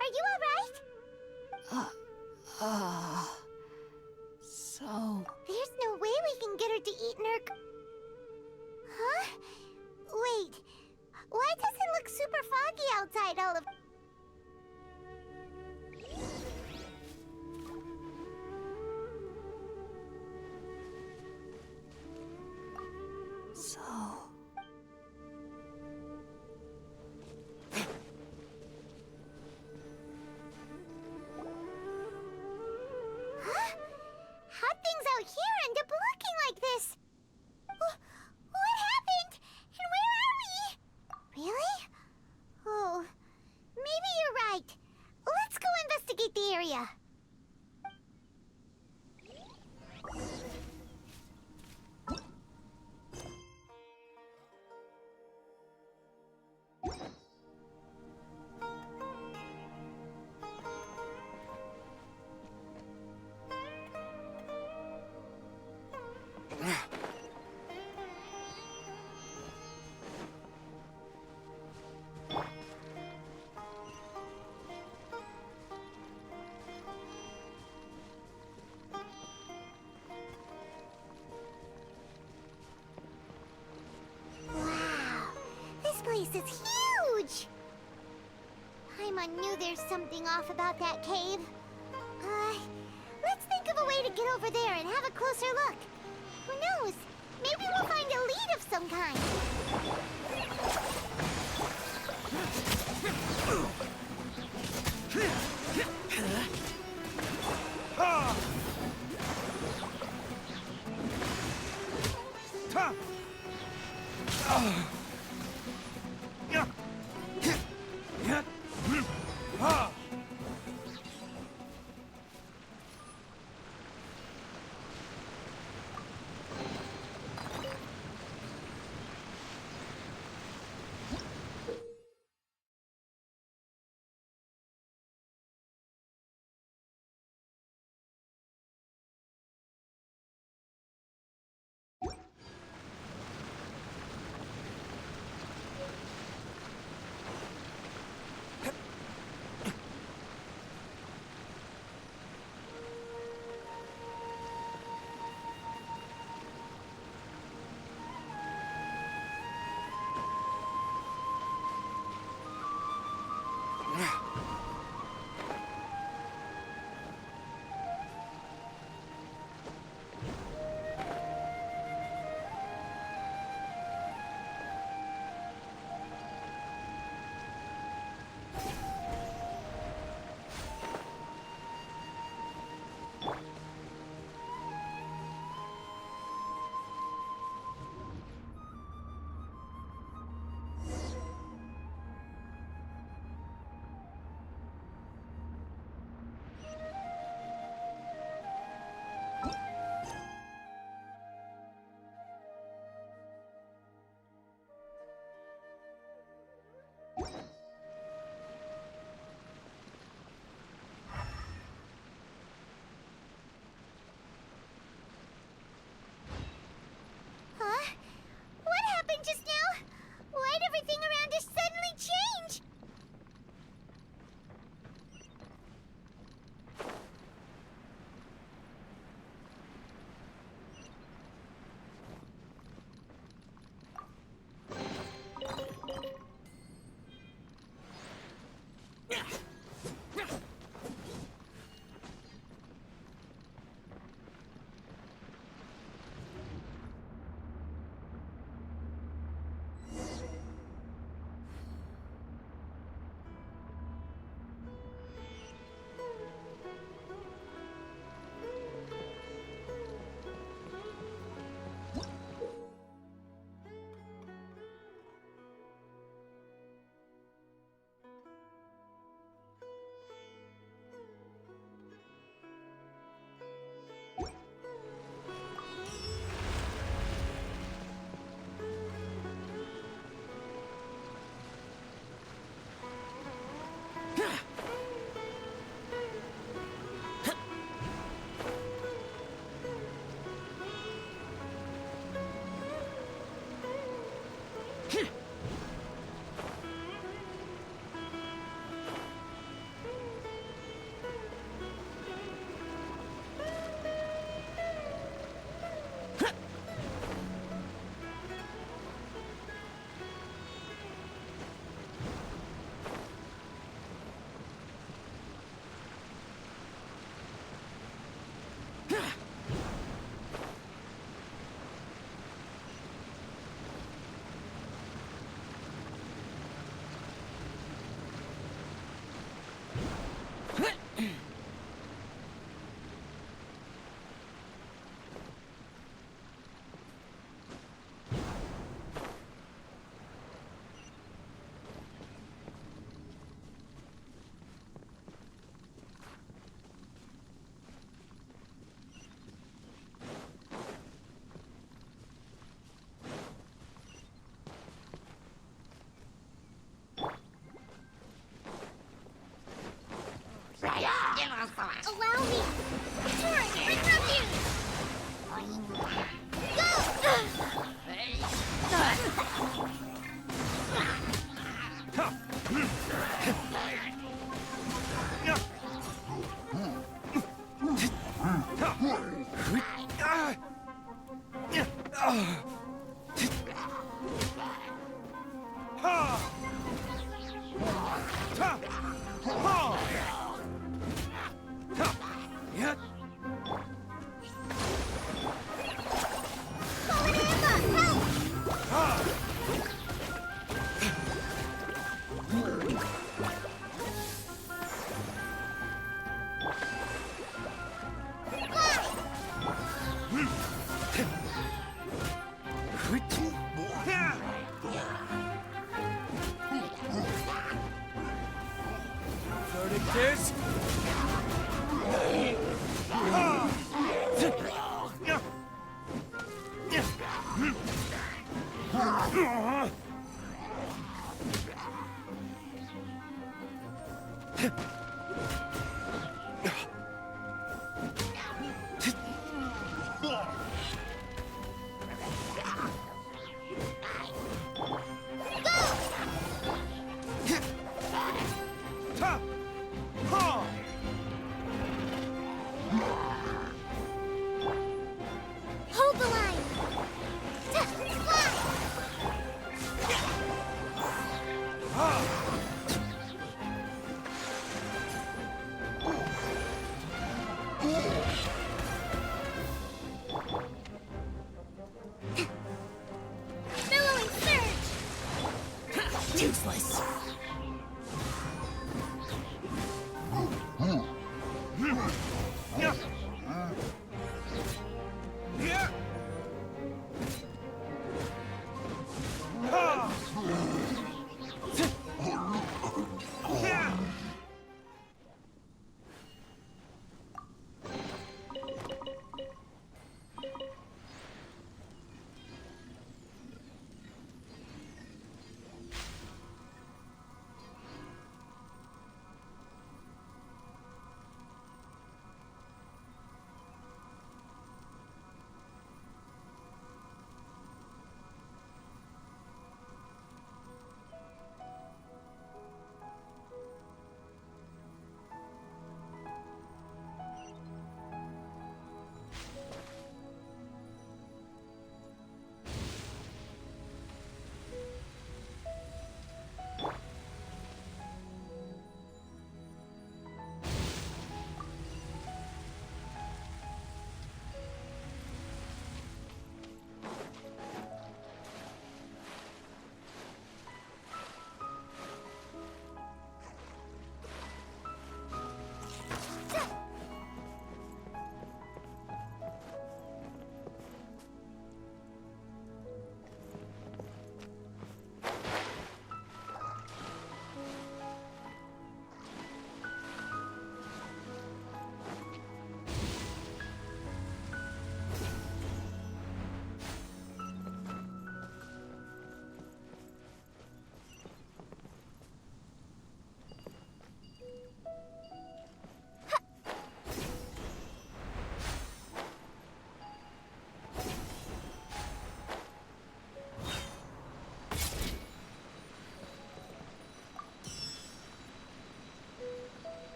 are you alright? So... There's no way we can get her to eat Nerk. Huh? Wait. Why does it look super foggy outside all of... So... Huh? How'd things out here end up looking like this? What happened? And where are we? Really? Oh, maybe you're right. Let's go investigate the area. Wow, this place is huge! Paimon knew there's something off about that cave. Let's think of a way to get over there and have a closer look. Who knows? Maybe we'll find a lead of some kind. Allow me. Turn, bring refuge. Verdict is... Hold the line. Fly. Billowing surge. Useless.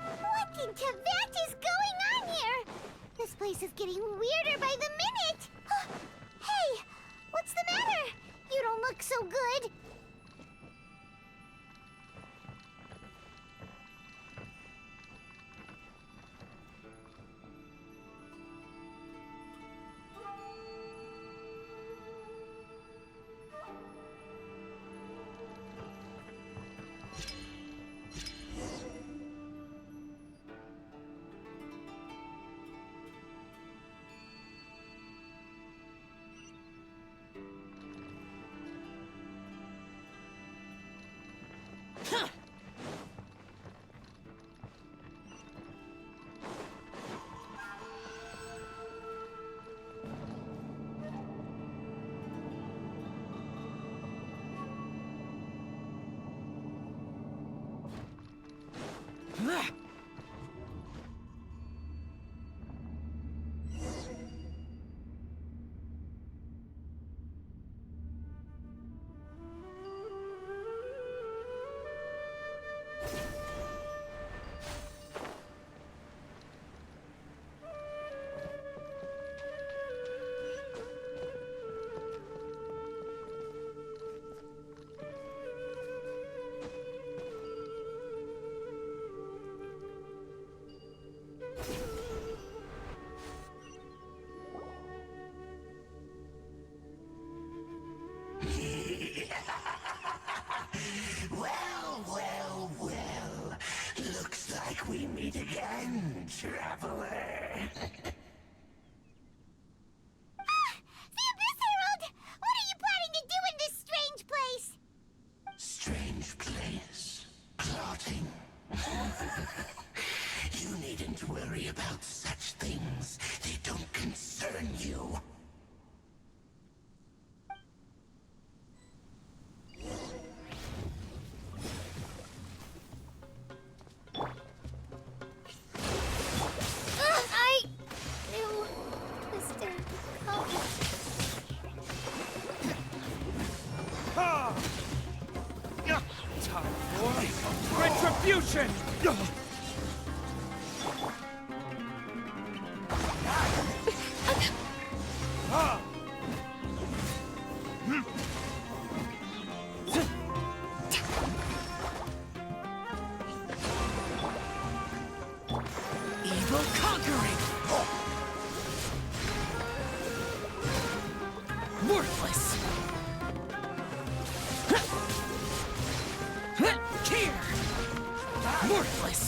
What in Tibet is going on here? This place is getting weirder by the minute. Hey, what's the matter? You don't look so good. We meet again, traveler. The Abyss Herald! What are you planning to do in this strange place? Strange place. Plotting. You needn't worry about such things. They don't concern you. Evil conquering! Worthless! Here! Worthless!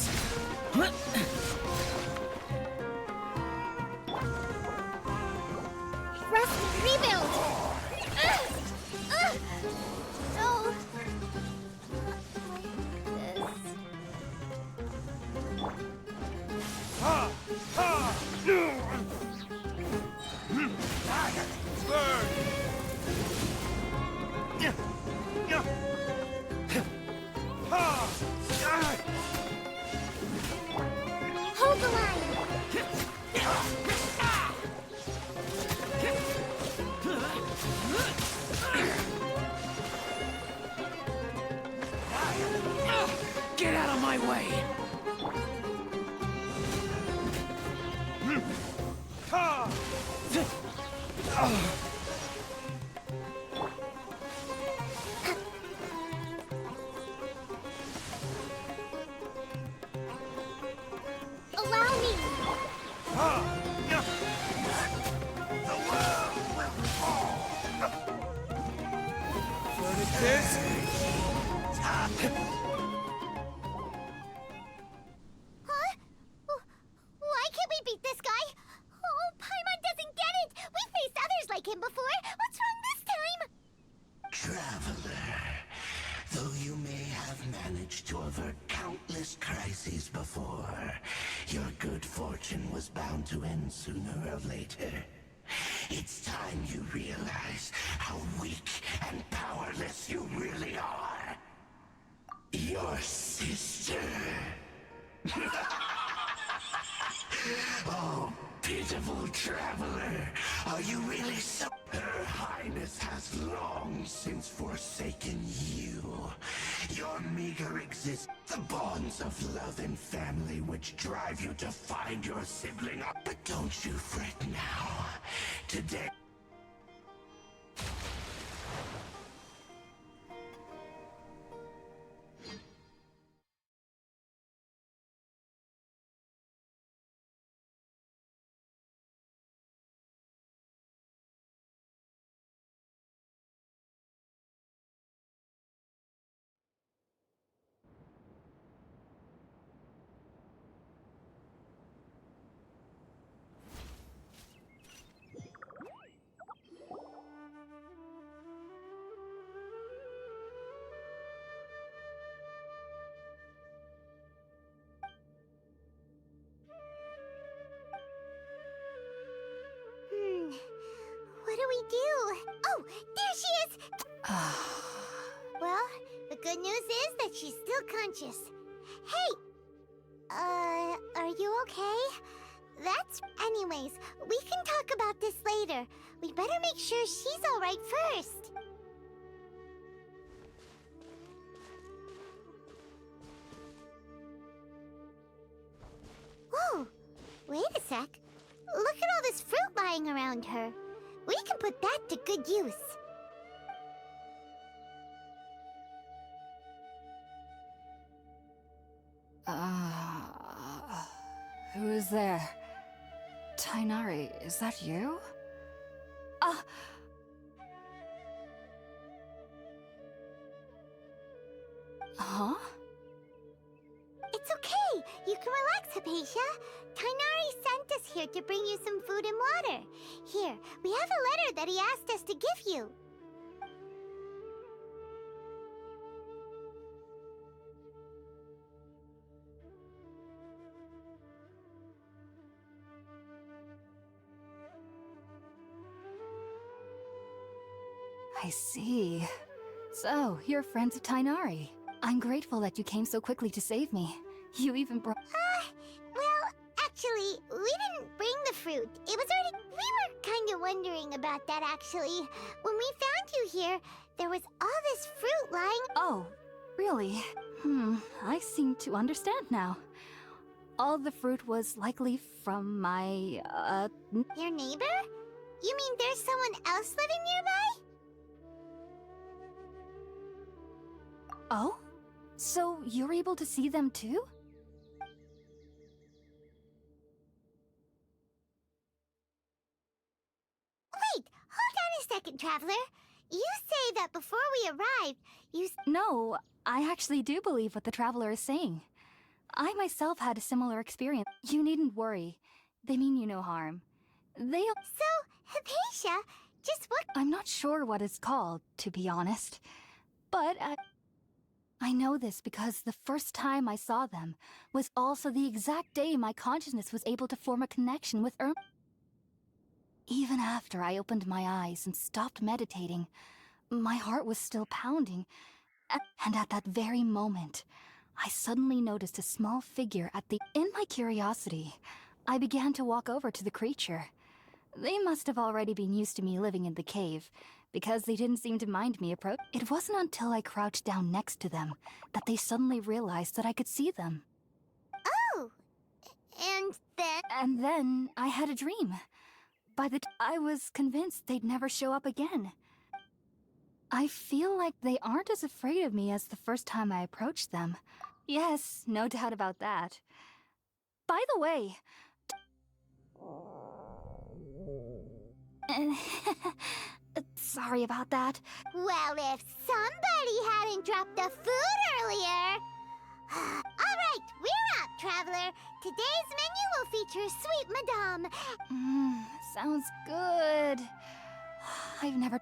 Rust, rebuild! No. Burn! Hold the line! Get out of my way! Allow me! Verdict Huh? Why can't we beat this guy? Oh, Paimon doesn't get it! We faced others like him before! What's wrong this time? Traveler, though you may have managed to avert countless crises before, your good fortune was bound to end sooner or later. It's time you realize how weak and powerless you really are. Your sister. Oh, pitiful traveler. Are you really so... Her Highness has long since forsaken you. Your meager existence, the bonds of love and family which drive you to find your sibling. But don't you fret now. Today... What do we do? Oh, there she is! Well, the good news is that she's still conscious. Hey! Are you okay? That's... Anyways, we can talk about this later. We better make sure she's alright first. Whoa! Wait a sec. Look at all this fruit lying around her. We can put that to good use. Who is there? Tainari, is that you? Huh? It's okay. You can relax, Hypatia. Tainari sent us here to bring you some food and water. Here, we have a letter that he asked us to give you. I see. So, you're friends of Tainari. I'm grateful that you came so quickly to save me. You even brought... Well, actually, we didn't bring the fruit. It was already... We were kind of wondering about that, actually. When we found you here, there was all this fruit lying... Oh, really? I seem to understand now. All the fruit was likely from my, Your neighbor? You mean there's someone else living nearby? Oh? So you're able to see them too? second, Traveler. You say that before we arrived, No, I actually do believe what the Traveler is saying. I myself had a similar experience. You needn't worry. They mean you no harm. So, Hypatia, just what... I'm not sure what it's called, to be honest. But I know this because the first time I saw them was also the exact day my consciousness was able to form a connection with Even after I opened my eyes and stopped meditating, my heart was still pounding. And at that very moment, I suddenly noticed a small figure In my curiosity, I began to walk over to the creature. They must have already been used to me living in the cave, because they didn't seem to mind me approach. It wasn't until I crouched down next to them that they suddenly realized that I could see them. Oh! And then... And then I had a dream. I was convinced they'd never show up again. I feel like they aren't as afraid of me as the first time I approached them. Yes, no doubt about that. By the way... Sorry about that. Well, if somebody hadn't dropped the food earlier... Alright, we're up, Traveler. Today's menu will feature Sweet Madame. Sounds good. I've never...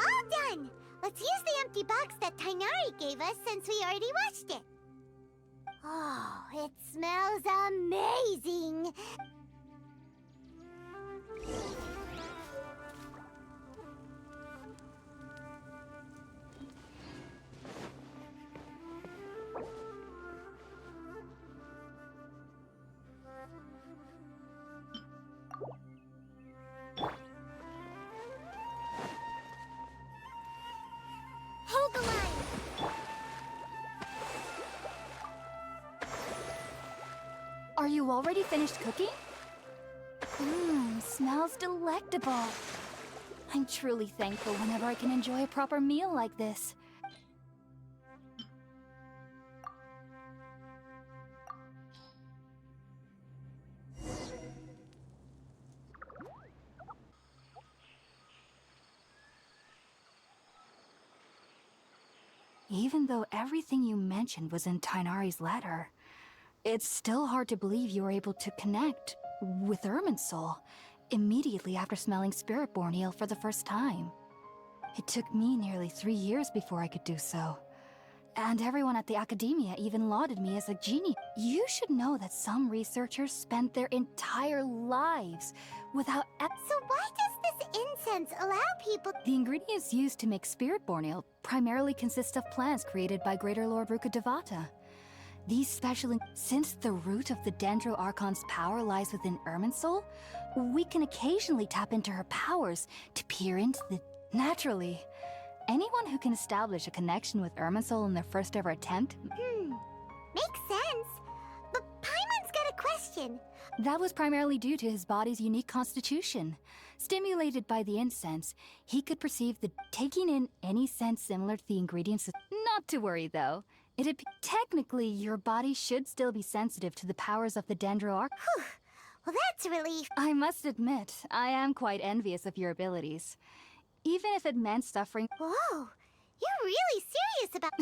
All done! Let's use the empty box that Tainari gave us since we already washed it. Oh, it smells amazing! Hold the line! Are you already finished cooking? Smells delectable. I'm truly thankful whenever I can enjoy a proper meal like this. Even though everything you mentioned was in Tainari's letter, it's still hard to believe you were able to connect with Irminsul immediately after smelling Spiritborn eel for the first time. It took me nearly 3 years before I could do so. And everyone at the Academia even lauded me as a genie. You should know that some researchers spent their entire lives without... So why does this incense allow people... The ingredients used to make Spiritborn ale primarily consist of plants created by Greater Lord Rukkhadevata. These since the root of the Dendro Archon's power lies within Irminsul, we can occasionally tap into her powers to peer into the... Naturally, anyone who can establish a connection with Irminsul in their first ever attempt... Makes sense. But Paimon's got a question. That was primarily due to his body's unique constitution. Stimulated by the incense, he could perceive the taking in any sense similar to the ingredients. Not to worry, though. Technically, your body should still be sensitive to the powers of the Dendro Arc. Whew. Well, that's a relief. I must admit, I am quite envious of your abilities. Even if it meant suffering... Whoa, you're really serious about...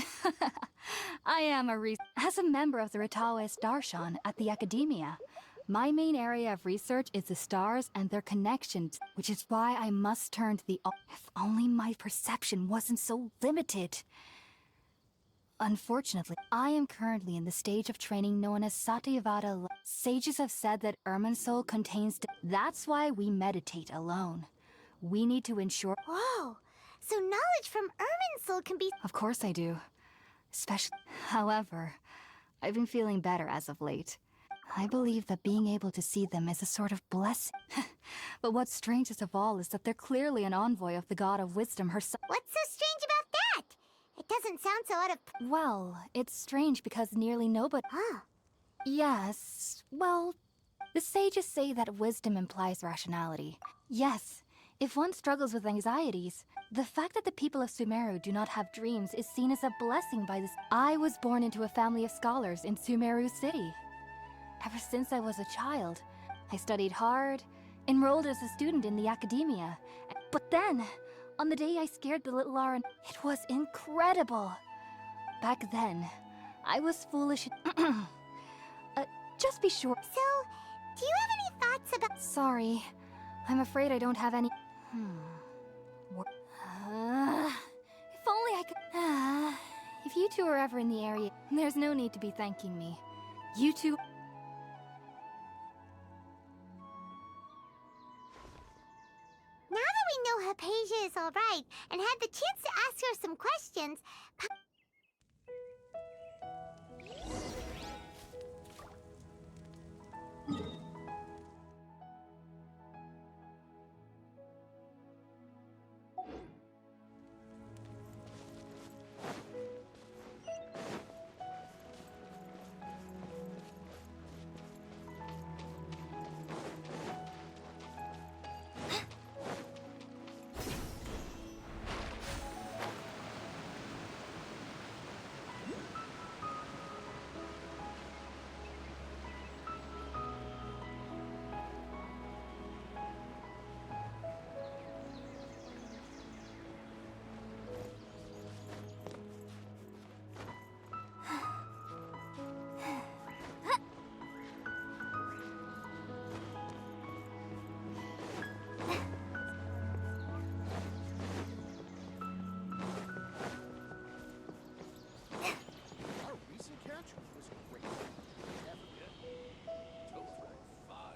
I am As a member of the Ritaoist Darshan at the Academia, my main area of research is the stars and their connections, which is why I must turn to the... If only my perception wasn't so limited. Unfortunately, I am currently in the stage of training known as Satyavada. Sages have said that Irminsul contains... That's why we meditate alone. We need to ensure... Whoa, so knowledge from Irminsul can be... Of course I do. Especially... However, I've been feeling better as of late. I believe that being able to see them is a sort of blessing. But what's strangest of all is that they're clearly an envoy of the god of wisdom herself. What's so strange about that? It doesn't sound so out of... Well, it's strange because nearly nobody... Oh. Yes, well, the sages say that wisdom implies rationality. Yes, if one struggles with anxieties, the fact that the people of Sumeru do not have dreams is seen as a blessing by this. I was born into a family of scholars in Sumeru City. Ever since I was a child, I studied hard, enrolled as a student in the academia. But then, on the day I scared the little Lauren, it was incredible. Back then, I was foolish. Just be sure. So, do you have any thoughts about... Sorry, I'm afraid I don't have any... If only I could... if you two are ever in the area, there's no need to be thanking me. You two... Now that we know Hypatia is alright, and had the chance to ask her some questions...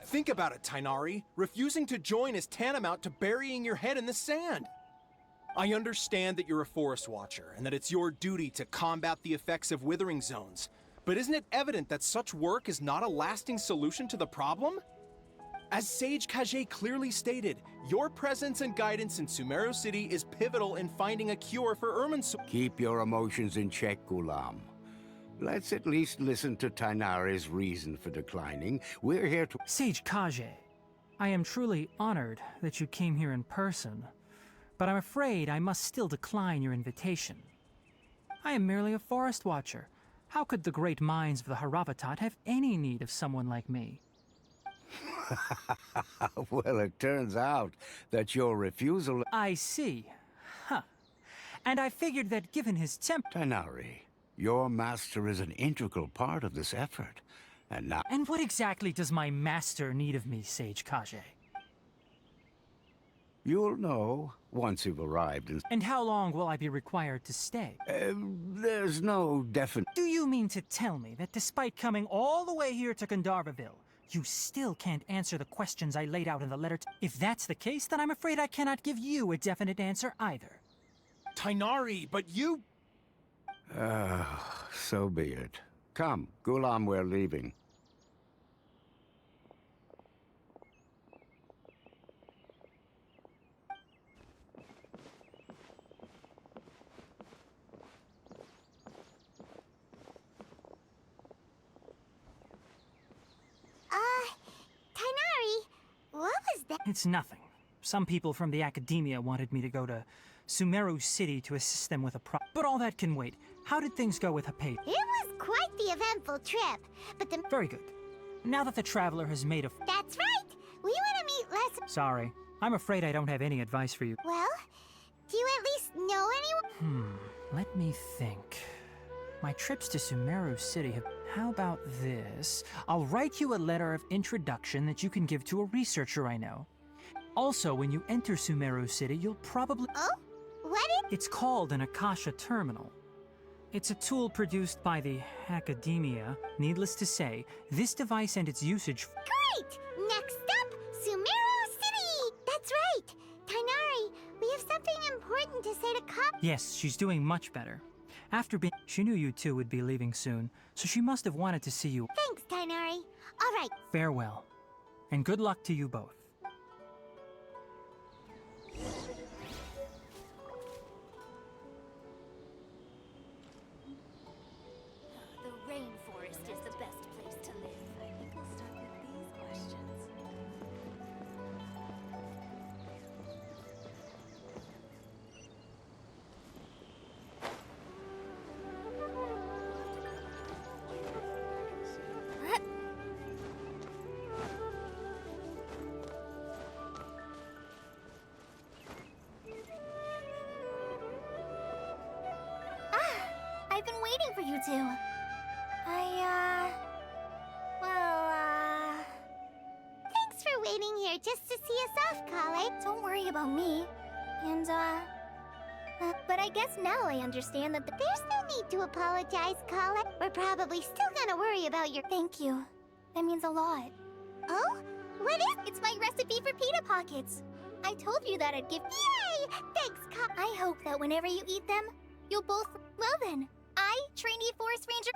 Think about it, Tainari. Refusing to join is tantamount to burying your head in the sand. I understand that you're a forest watcher, and that it's your duty to combat the effects of withering zones. But isn't it evident that such work is not a lasting solution to the problem? As Sage Kage clearly stated, your presence and guidance in Sumeru City is pivotal in finding a cure for Irminsul. Keep your emotions in check, Gulam. Let's at least listen to Tainari's reason for declining. We're here to... Sage Kage, I am truly honored that you came here in person, but I'm afraid I must still decline your invitation. I am merely a forest watcher. How could the great minds of the Haravatat have any need of someone like me? Well, it turns out that your refusal... I see. Huh. And I figured that given his Tainari, your master is an integral part of this effort, and now... And what exactly does my master need of me, Sage Kage? You'll know once you've arrived in... And how long will I be required to stay? There's no definite... Do you mean to tell me that despite coming all the way here to Gandharvaville, you still can't answer the questions I laid out in the letter? If that's the case, then I'm afraid I cannot give you a definite answer either. Tainari, but you... So be it. Come, Gulam, we're leaving. Tainari, what was that? It's nothing. Some people from the academia wanted me to go to Sumeru City to assist them with a but all that can wait. How did things go with Hypatia? It was quite the eventful trip, but the... Very good. Now that the traveler has made a... That's right! We want to meet less... Sorry. I'm afraid I don't have any advice for you. Well, do you at least know anyone? Let me think. My trips to Sumeru City have... How about this? I'll write you a letter of introduction that you can give to a researcher I know. Also, when you enter Sumeru City, you'll probably... Oh? What is... It's called an Akasha Terminal. It's a tool produced by the academia. Needless to say, this device and its usage... Great! Next up, Sumeru City! That's right! Tainari, we have something important to say to Ka... Yes, she's doing much better. She knew you two would be leaving soon, so she must have wanted to see you. Thanks, Tainari. All right. Farewell, and good luck to you both. The rainforest is the best place to live. I think we'll start with these questions. I've been waiting for you two. Thanks for waiting here just to see us off, Kale. Don't worry about me. But I guess now I understand that there's no need to apologize, Kale. We're probably still gonna worry about your— Thank you. That means a lot. Oh? What is— It's my recipe for pita pockets. I told you that I'd give— Yay! Thanks, Kale. I hope that whenever you eat them, you'll both— Well then, I, trainee forest ranger—